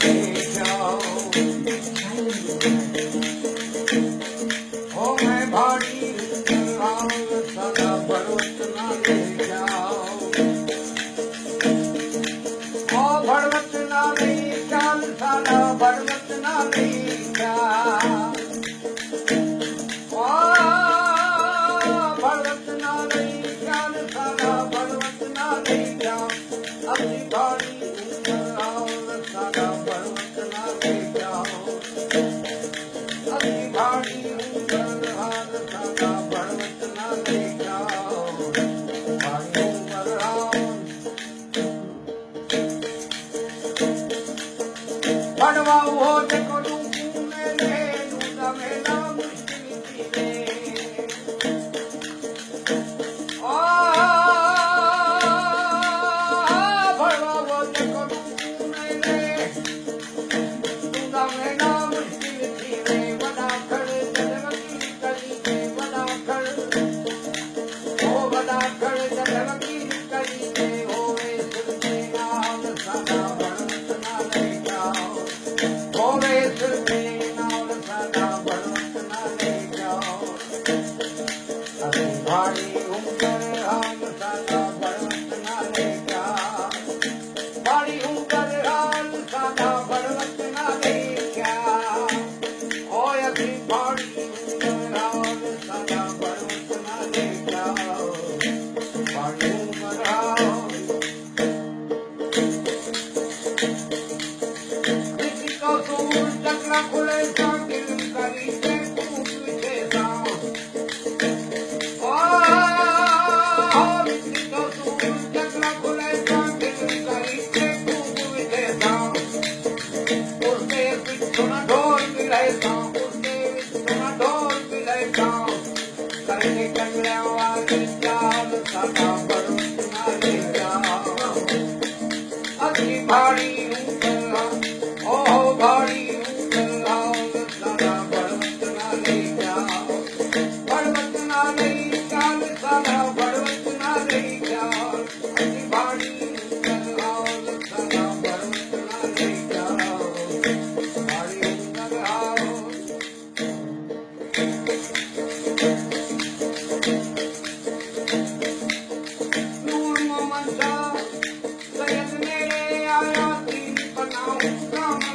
ले जाओ। ओ मैं भारी सारा पर्वत ना ले जाओ। ओ पर्वत ना ले जाओ, सारा पर्वत ना ले जाओ। पर्वत ना ले जाओ, सारा पर्वत ना ले जाओ। अपनी भारी सारा पर्वत ना ले जाओ। अपनी भारी सारा पर्वत ना ले जाओ। भारी भड़वा हो देखो मेरे दूधा में नाम भारी उम्र हाल सादा पर्वत ना ले जाओ। भारी उम्र हाल सादा पर्वत ना ले जाओ। ओ अभी भारी उम्र हाल सादा पर्वत ना ले जाओ। भारी उम्र हाल किसी को सूर चक्र खुले दिल करी से टूट विशेषा। भारी ओ भारी सारा पर्वत ना ले जाओ। पर्वत ना ले जाओ, सारा पर्वत ना ले जाओ। भारी सारा पर्वत ना ले जाओ। भारी नूर मोहम्मद सैयद मेरे आया तीन बनाऊं काम